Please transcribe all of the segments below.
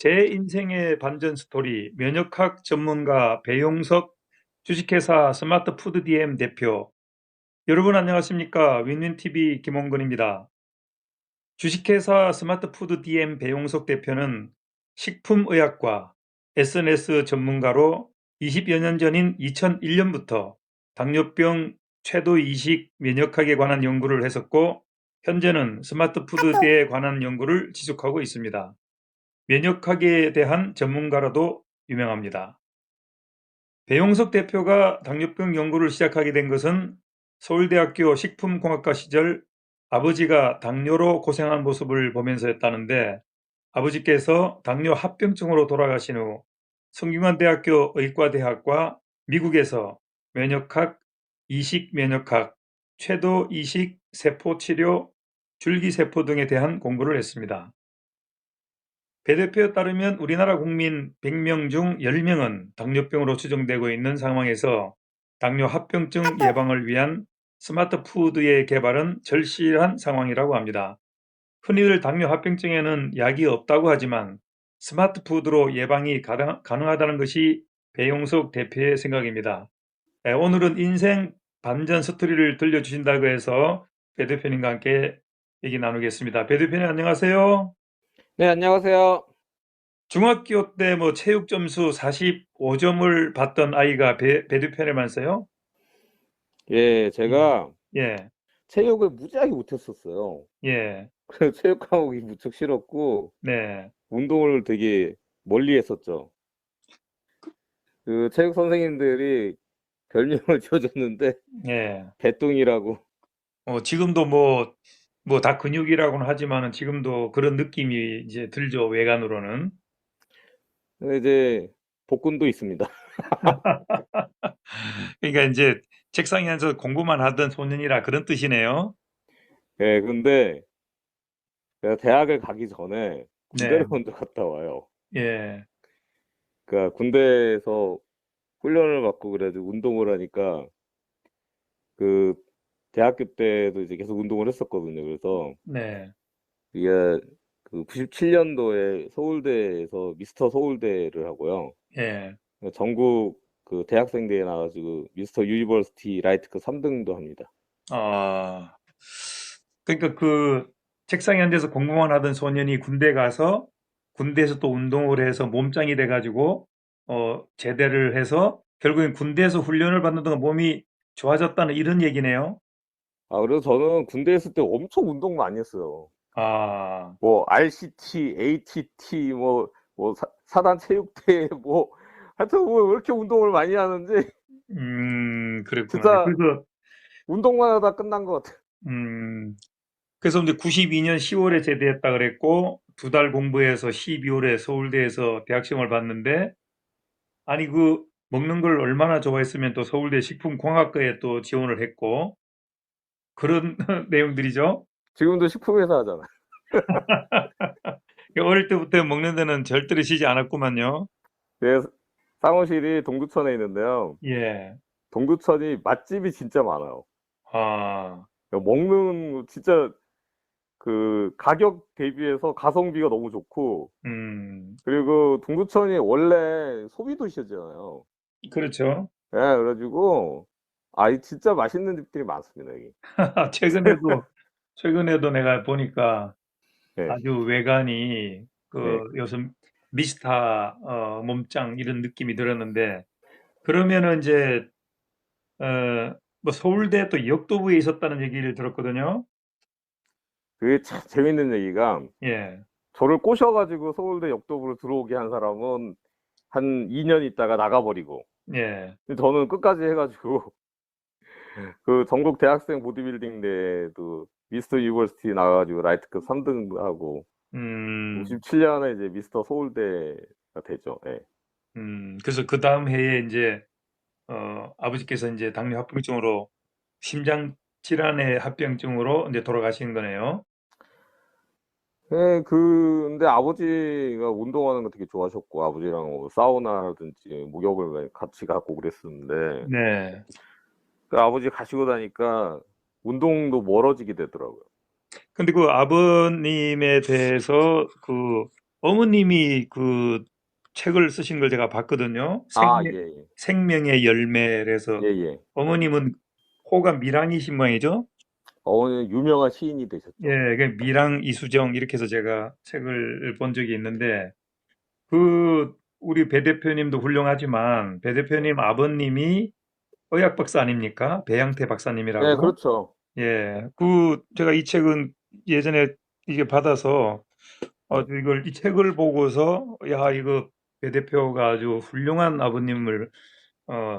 제 인생의 반전 스토리, 면역학 전문가 배용석 주식회사 스마트푸드 DM 대표. 여러분 안녕하십니까? 윈윈TV 김홍근입니다. 주식회사 스마트푸드 DM 배용석 대표는 식품의학과 SNS 전문가로 20여 년 전인 2001년부터 당뇨병 최도 이식 면역학에 관한 연구를 했었고, 현재는 스마트푸드에 관한 연구를 지속하고 있습니다. 면역학에 대한 전문가로도 유명합니다. 배용석 대표가 당뇨병 연구를 시작하게 된 것은 서울대학교 식품공학과 시절 아버지가 당뇨로 고생한 모습을 보면서였다는데, 아버지께서 당뇨 합병증으로 돌아가신 후 성균관대학교 의과대학과 미국에서 면역학, 이식 면역학, 췌도 이식 세포 치료, 줄기세포 등에 대한 공부를 했습니다. 배 대표에 따르면 우리나라 국민 100명 중 10명은 당뇨병으로 추정되고 있는 상황에서 당뇨 합병증 예방을 위한 스마트 푸드의 개발은 절실한 상황이라고 합니다. 흔히들 당뇨 합병증에는 약이 없다고 하지만 스마트 푸드로 예방이 가능하다는 것이 배용석 대표의 생각입니다. 오늘은 인생 반전 스토리를 들려주신다고 해서 배 대표님과 함께 얘기 나누겠습니다. 배 대표님 안녕하세요. 네, 안녕하세요. 중학교 때 뭐 체육 점수 45점을 받던 아이가 배 대표님이면서요? 예, 예, 제가 예, 체육을 무지하게 못했었어요. 예, 그래서 체육 과목이 무척 싫었고, 네, 운동을 되게 멀리 했었죠. 그 체육 선생님들이 별명을 지어줬는데, 예. 개똥이라고. 지금도 뭐 다 근육이라고는 하지만은 지금도 그런 느낌이 이제 들죠, 외관으로는. 근데 이제 복근도 있습니다. 그러니까 이제 책상에 앉아서 공부만 하던 소년이라 그런 뜻이네요. 예, 근데 제가 대학을 가기 전에 네, 군대를 먼저 갔다 와요. 예, 그러니까 군대에서 훈련을 받고 그래도 운동을 하니까 그 대학교 때도 이제 계속 운동을 했었거든요. 그래서 네, 이게 그 97년도에 서울대에서 미스터 서울대를 하고요. 예. 전국 그 대학생 대회 나가지고 미스터 유니버시티 라이트급 3등도 합니다. 아, 그러니까 그 책상에 앉아서 공부만 하던 소년이 군대 가서 군대에서 또 운동을 해서 몸짱이 돼가지고 제대를 해서 결국엔 군대에서 훈련을 받는 동안 몸이 좋아졌다는 이런 얘기네요. 아, 그래서 저는 군대 있을 때 엄청 운동 많이 했어요. 아, 뭐 RCT, ATT, 사단 체육대회 뭐 하여튼 뭐 왜 이렇게 운동을 많이 하는지 그랬구나. 진짜 운동만 하다 끝난 것 같아요. 음, 그래서 이제 92년 10월에 제대했다 그랬고, 두 달 공부해서 12월에 서울대에서 대학 시험을 봤는데, 아니, 먹는 걸 얼마나 좋아했으면 또 서울대 식품공학과에 또 지원을 했고, 그런 내용들이죠. 지금도 식품회사 하잖아요. 어릴 때부터 먹는 데는 절대로 쉬지 않았구만요. 제 사무실이 동두천에 있는데요. 예. 동두천이 맛집이 진짜 많아요. 아, 먹는 거 진짜 그 가격 대비해서 가성비가 너무 좋고, 그리고 동두천이 원래 소비 도시였잖아요. 그렇죠. 예, 그래가지고 이 진짜 맛있는 집들이 많습니다, 여기. 최근에도 내가 보니까 예, 아주 외관이 네. 요즘 미스타 몸짱 이런 느낌이 들었는데, 그러면은 이제 뭐 서울대 또 역도부에 있었다는 얘기를 들었거든요. 그게 참 재밌는 얘기가, 예, 저를 꼬셔가지고 서울대 역도부로 들어오게 한 사람은 한 2년 있다가 나가버리고, 예, 근데 저는 끝까지 해가지고 그 전국 대학생 보디빌딩 대회도 미스터 유니버시티 나가가지고 라이트급 3등 하고, 음, 57년에 이제 미스터 서울대가 되죠. 예. 그래서 그 다음 해에 이제 아버지께서 이제 당뇨 합병증으로 심장 질환의 합병증으로 이제 돌아가신 거네요. 예, 근데 아버지가 운동하는 거 되게 좋아하셨고, 아버지랑 뭐 사우나라든지 목욕을 같이 가고 그랬었는데, 네. 그 아버지 가시고 나니까 운동도 멀어지게 되더라고요. 근데 그 아버님에 대해서 어머님이 그 책을 쓰신 걸 제가 봤거든요. 아, 예, 예. 생명의 열매래서 예, 예. 어머님은 호가 밀항이신 모양이죠? 유명한 시인이 예, 되셨죠. 그 밀항 이수정 이렇게 해서 제가 책을 본 적이 있는데 그 우리 배 대표님도 훌륭하지만 배 네. 대표님 아버님이 의학 박사 아닙니까? 배양태 네, 박사님이라고. 그렇죠. 예, 그 제가 이 책은 예전에 이게 받아서 네. 이걸 이 책을 보고서 야 이거 배 대표가 아주 훌륭한 아버님을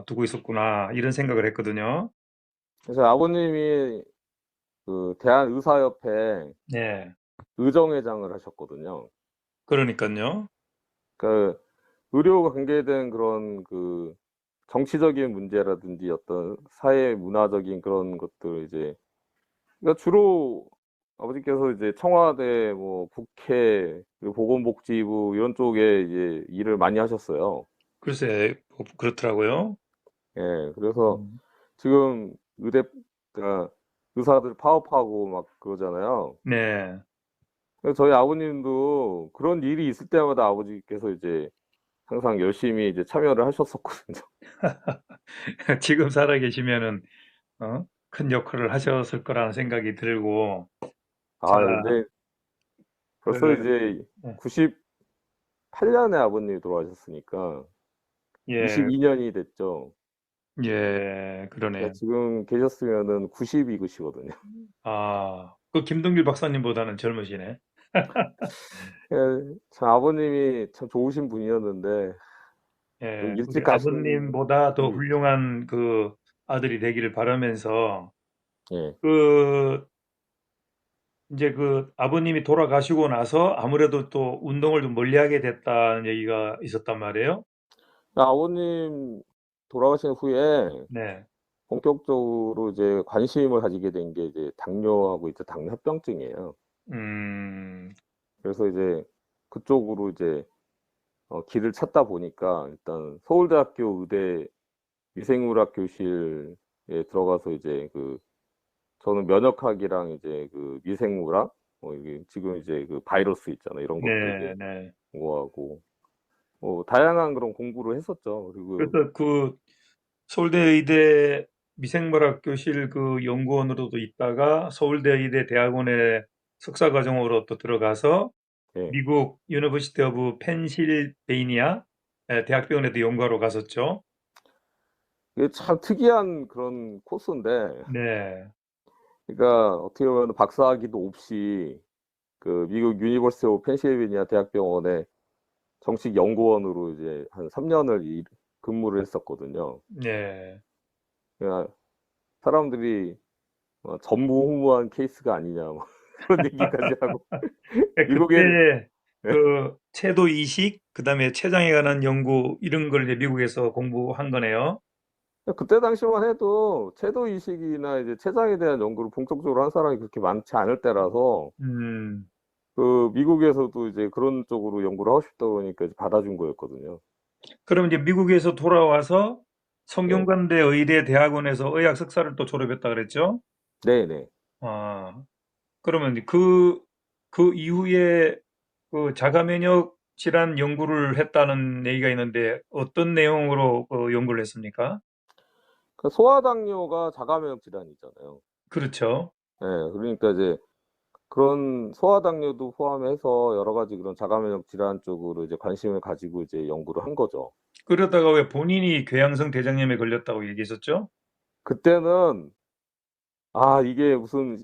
두고 있었구나 이런 생각을 했거든요. 그래서 아버님이 그 대한의사협회 네, 의정회장을 하셨거든요. 그러니까요. 그 의료가 관계된 그런 그 정치적인 문제라든지 어떤 사회 문화적인 그런 것들 이제 그러니까 주로 아버지께서 이제 청와대 뭐 국회 그리고 보건복지부 이런 쪽에 이제 일을 많이 하셨어요. 글쎄 그렇더라고요. 예. 그래서 음. 지금 그러니까 의사들 파업하고 막 그러잖아요. 네, 그래서 저희 아버님도 그런 일이 있을 때마다 아버지께서 이제 항상 열심히 이제 참여를 하셨었거든요. 지금 살아 계시면은 큰 역할을 하셨을 거라는 생각이 들고 자, 근데 벌써 그, 이제 예, 98년에 아버님이 돌아가셨으니까 예, 22년이 됐죠. 예, 그러니까 그러네요. 지금 계셨으면은 90이시거든요. 그 김동길 박사님보다는 젊으시네. 예, 참 아버님이 참 좋으신 분이었는데 좀 예, 우리 일찍 가신 아버님보다 더 분이 있죠. 훌륭한 그 아들이 되기를 바라면서 예. 그 이제 그 아버님이 돌아가시고 나서 아무래도 또 운동을 좀 멀리하게 됐다는 얘기가 있었단 말이에요. 아버님 돌아가신 후에 네, 본격적으로 이제 관심을 가지게 된 게 이제 당뇨하고 이제 당뇨합병증이에요. 음, 그래서 이제 그쪽으로 이제 길을 찾다 보니까 일단 서울대학교 의대 위생의학 교실에 들어가서 이제 그 저는 면역학이랑 이제 그 위생의학 이게 지금 이제 그 바이러스 있잖아요. 이런 것도 네, 이제 네. 공부하고 다양한 그런 공부를 했었죠. 그리고 그래서 그 서울대 의대 미생물학 교실 그 연구원으로도 있다가 서울대 의대 대학원에 석사 과정으로 또 들어가서 예. 미국 유니버시티 오브 펜실베이니아 대학병원에도 연구하러 갔었죠. 이게 참 특이한 그런 코스인데 네, 그러니까 어떻게 보면 박사학위도 없이 그 미국 유니버시티 오브 펜실베이니아 대학병원에 정식 연구원으로 이제 한 3년을 근무를 했었거든요. 네. 그러니까 사람들이 전무후무한 케이스가 아니냐 뭐 그런 얘기까지 하고 미국엔 그때 예. 그 채도 이식, 그다음에 췌장에 관한 연구 이런 걸 이제 미국에서 공부한 거네요. 그때 당시만 해도 채도 이식이나 이제 췌장에 대한 연구를 본격적으로 한 사람이 그렇게 많지 않을 때라서 음, 그 미국에서도 이제 그런 쪽으로 연구를 하고 싶다 그러니까 이제 받아준 거였거든요. 그럼 이제 미국에서 돌아와서 예. 성균관대 의대 대학원에서 의학 석사를 또 졸업했다 그랬죠? 네네. 아, 그러면 이제 그 이후에 그 자가 면역 질환 연구를 했다는 얘기가 있는데 어떤 내용으로 연구를 했습니까? 그 소아당뇨가 자가면역 질환이잖아요. 그렇죠. 예. 그러니까 이제 그런 소아당뇨도 포함해서 여러 가지 그런 자가면역 질환 쪽으로 이제 관심을 가지고 이제 연구를 한 거죠. 그러다가 왜 본인이 궤양성 대장염에 걸렸다고 얘기했었죠? 그때는 이게 무슨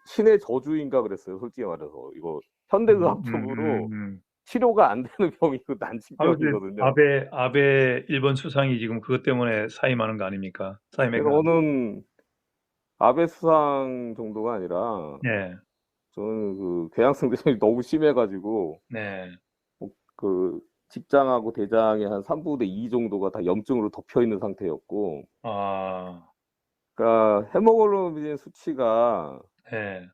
신의 저주인가 그랬어요, 솔직히 말해서. 이거 음, 현대의학적으로 음, 음. 치료가 안 되는 병이고 그 난치병이거든요. 아베 일본 수상이 지금 그것 때문에 사임하는 거 아닙니까? 그래서 사임해가. 저는 아베 수상 정도가 아니라 네, 저는 그 궤양성 대장이 너무 심해 가지고 네. 그 직장하고 대장의 한 3분의 2 정도가 다 염증으로 덮여 있는 상태였고 아, 그러니까 헤모글로빈 수치가 네,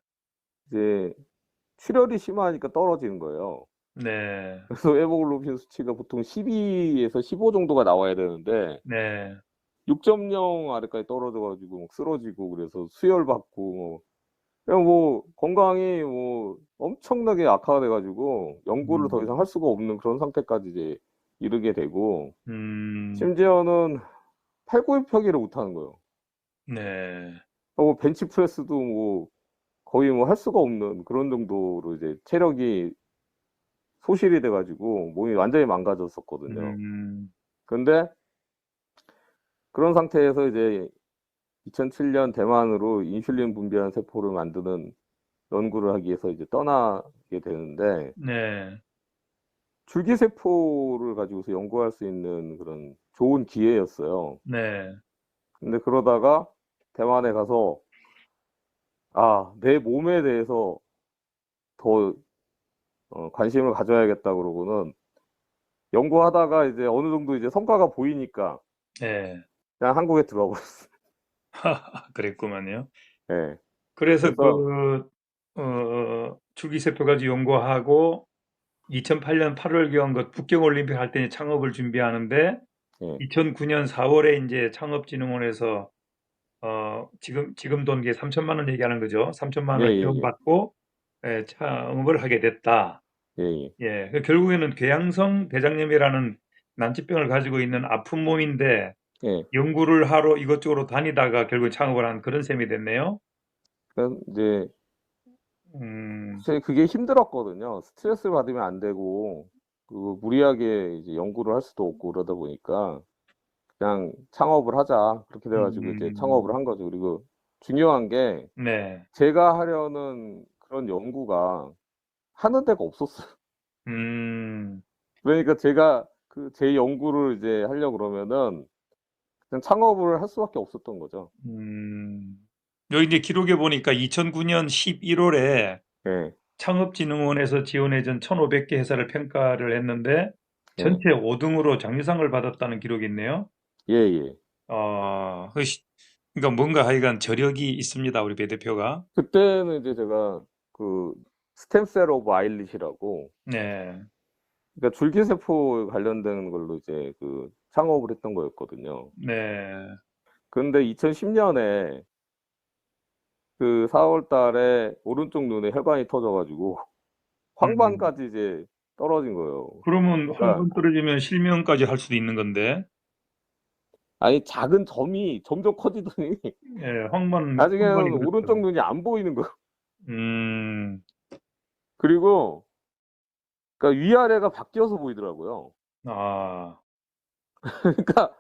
이제 출혈이 심하니까 떨어지는 거예요. 네, 그래서 헤모글로빈 수치가 보통 12에서 15 정도가 나와야 되는데 네. 6.0 아래까지 떨어져 가지고 막 쓰러지고 그래서 수혈받고 그냥 뭐 건강이 뭐 엄청나게 악화가 돼 가지고 연구를 더 음, 이상 할 수가 없는 그런 상태까지 이제 이르게 되고 음, 심지어는 팔굽혀펴기를 못 하는 거예요. 네, 뭐 벤치프레스도 뭐 거의 뭐 할 수가 없는 그런 정도로 이제 체력이 소실이 돼 가지고 몸이 완전히 망가졌었거든요. 음, 근데 그런 상태에서 이제 2007년 대만으로 인슐린 분비하는 세포를 만드는 연구를 하기 위해서 이제 떠나게 되는데 네, 줄기세포를 가지고서 연구할 수 있는 그런 좋은 기회였어요. 네, 근데 그러다가 대만에 가서 내 몸에 대해서 더 관심을 가져야겠다 그러고는 연구하다가 이제 어느 정도 이제 성과가 보이니까 네. 그냥 한국에 들어와 버렸어요. 그랬구만요. 예. 그래서 그래서 줄기세포 가지고 연구하고 2008년 8월경 그 북경올림픽 할 때 창업을 준비하는데 예. 2009년 4월에 이제 창업진흥원에서 지금 돈 게 3천만 원 얘기하는 거죠. 3천만 원 예예예. 지원받고 창업을 하게 됐다. 예예. 예, 결국에는 궤양성 대장염이라는 난치병을 가지고 있는 아픈 몸인데 예. 연구를 하러 이것저것 다니다가 결국 창업을 한 그런 셈이 됐네요. 그러니까 인제 음, 사실 그게 힘들었거든요. 스트레스를 받으면 안 되고 무리하게 이제 연구를 할 수도 없고 그러다 보니까 그냥 '창업을 하자.' 그렇게 돼 가지고 이제 창업을 음, 한 거죠. 그리고 중요한 게 네, 제가 하려는 그런 연구가 하는 데가 없었어요. 음, 그러니까 제가 제 연구를 이제 하려고 그러면은 그냥 창업을 할 수밖에 없었던 거죠. 음. 여기 이제 기록에 보니까 2009년 11월에 예. 창업진흥원에서 지원해준 1,500개 회사를 평가를 했는데 예. 전체 5등으로 장려상을 받았다는 기록이 있네요. 예예. 그러니까 뭔가 하여간 저력이 있습니다, 우리 배 대표가. 그때는 이제 제가 그 스템셀 오브 아일릿이라고 네, 그러니까 줄기세포 관련된 걸로 이제 창업을 했던 거였거든요. 네, 근데 2010년에 4월 달에 오른쪽 눈에 혈관이 터져 가지고 음. 황반까지 이제 떨어진 거예요. 그러면 그러니까 황분 떨어지면 실명까지 할 수도 있는 건데, 아니 작은 점이 점점 커지더니 예, 황반이 나중에는 오른쪽 그렇더라고요. 눈이 안 보이는 거예요. 음, 그리고 그러니까 위아래가 바뀌어서 보이더라고요. 아, 그러니까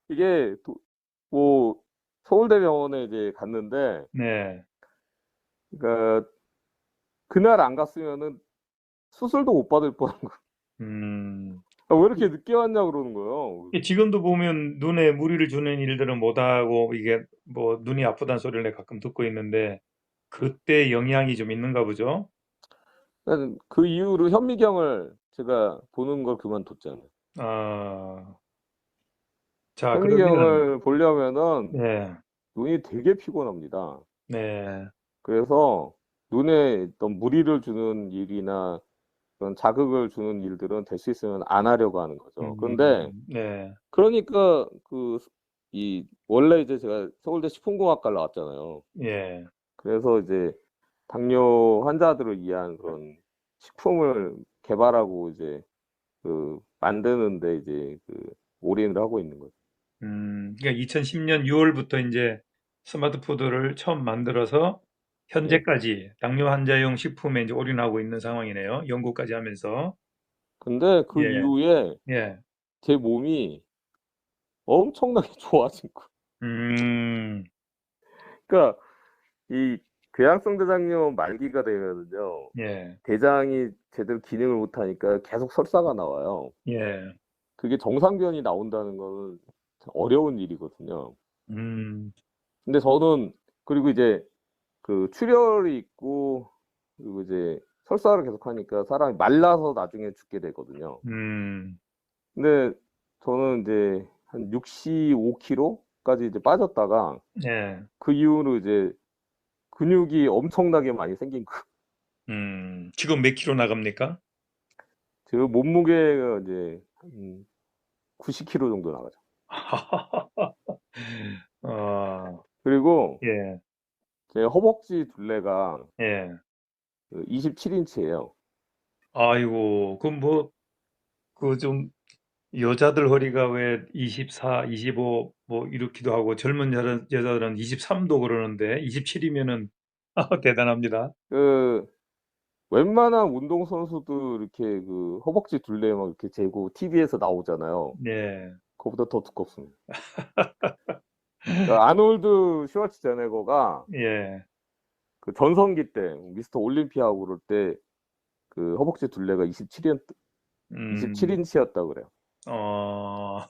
이게 뭐 서울대병원에 이제 갔는데 네, 그러니까 그날 안 갔으면은 수술도 못 받을 뻔한 거예요. 음. "왜 이렇게 늦게 왔냐." 그러는 거예요. 지금도 보면 눈에 무리를 주는 일들은 못하고 이게 뭐 눈이 아프다는 소리를 내가 가끔 듣고 있는데 그때 영향이 좀 있는가 보죠? 그러니까 그 이후로 현미경을 제가 보는 걸 그만뒀잖아요. 아, 자, 그러면, 현미경을 보려면은 네, 눈이 되게 피곤합니다. 네, 그래서 눈에 어떤 무리를 주는 일이나 그런 자극을 주는 일들은 될 수 있으면 안 하려고 하는 거죠. 그런데 네, 그러니까 원래 이제 제가 서울대 식품공학과를 나왔잖아요. 예, 그래서 이제 당뇨 환자들을 위한 그런 식품을 개발하고 이제 만드는 데 이제 올인을 하고 있는 거죠. 그러니까 2010년 6월부터 이제 스마트 푸드를 처음 만들어서 예. 현재까지 당뇨 환자용 식품에 이제 올인하고 있는 상황이네요. 연구까지 하면서. 근데 그 예, 이후에 예, 제 몸이 엄청나게 좋아진 거예요. 음, 그러니까 이 궤양성 대장염 말기가 되면은요. 예, 대장이 제대로 기능을 못 하니까 계속 설사가 나와요. 예, 그게 정상변이 나온다는 거는 참 어려운 일이거든요. 음, 근데 저는 그리고 이제 출혈이 있고 그리고 이제 설사를 계속하니까 사람이 말라서 나중에 죽게 되거든요. 음, 근데 저는 인제 한 65 킬로까지 이제 빠졌다가 예. 그 이후로 이제 근육이 엄청나게 많이 생긴 거예요. 지금 몇 킬로 나갑니까? 제 몸무게가 이제 한 90 킬로 정도 나가죠. 어, 그리고 예, 제 허벅지 둘레가 예. 27인치예요. 아이고, 그럼 뭐, 그 좀, 여자들 허리가 왜 24, 25, 뭐, 이렇기도 하고, 젊은 여자들은 23도 그러는데, 27이면은, 대단합니다. 그 웬만한 운동 선수도 이렇게 그 허벅지 둘레 막 이렇게 재고 TV에서 나오잖아요. 네. 그거보다 더 두껍습니다. 그러니까 아놀드 슈왈츠제네거가 예. 그 전성기 때 미스터 올림피아 오를 때 그 허벅지 둘레가 음, 27인치였다 그래요. 어,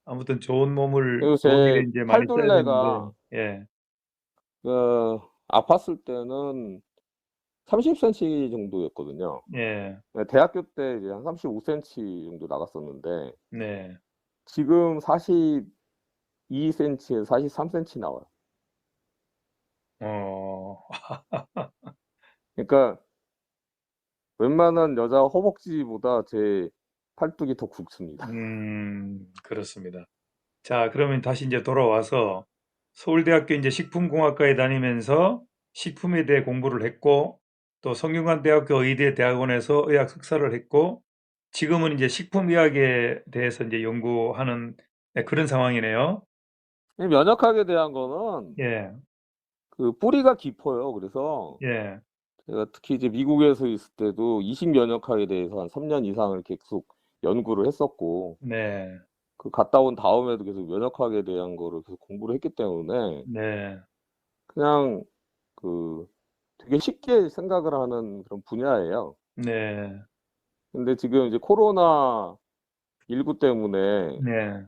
아무튼 좋은 몸을, 그리고 좋은 제 일에 이제 많이 써야 되는데, 팔둘레가 예. 그 아팠을 때는 30cm 정도였거든요. 예. 대학교 때 이제 한 35cm 정도 나갔었는데 네. 지금 42cm에서 43cm 나와요. 어, 그러니까 웬만한 여자 허벅지보다 제 팔뚝이 더 굵습니다. 그렇습니다. 자, 그러면 다시 이제 돌아와서 서울대학교 이제 식품공학과에 다니면서 식품에 대해 공부를 했고, 또 성균관대학교 의대대학원에서 의학 석사를 했고, 지금은 이제 식품의학에 대해서 이제 연구하는 네, 그런 상황이네요. 이 면역학에 대한 거는 예, 그 뿌리가 깊어요. 그래서 예, 제가 특히 이제 미국에서 있을 때도 이식 면역학에 대해서 한 3년 이상을 계속 연구를 했었고, 네, 그 갔다 온 다음에도 계속 면역학에 대한 거를 계속 공부를 했기 때문에 네, 그냥 그 되게 쉽게 생각을 하는 그런 분야예요. 네, 근데 지금 이제 코로나 19 때문에 네,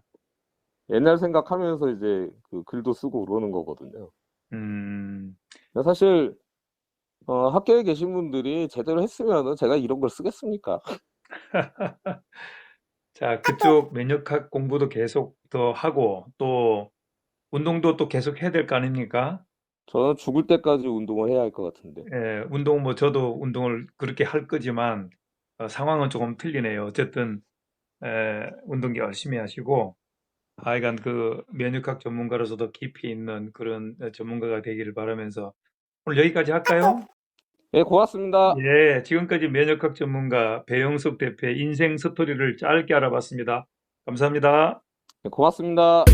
옛날 생각하면서 이제 그 글도 쓰고 그러는 거거든요. 음, 근데 사실 학교에 계신 분들이 제대로 했으면은 제가 이런 걸 쓰겠습니까? 자, 그쪽 면역학 공부도 계속 더 하고, 또 운동도 또 계속 해야 될 거 아닙니까? 저는 죽을 때까지 운동을 해야 할 것 같은데. 예, 운동 뭐 저도 운동을 그렇게 할 거지만 상황은 조금 틀리네요. 어쨌든 운동 열심히 하시고 하여간 그 면역학 전문가로서도 깊이 있는 그런 전문가가 되기를 바라면서 오늘 여기까지 할까요? 예, 고맙습니다. 예, 지금까지 면역학 전문가 배영석 대표의 인생 스토리를 짧게 알아봤습니다. 감사합니다. 예, 고맙습니다.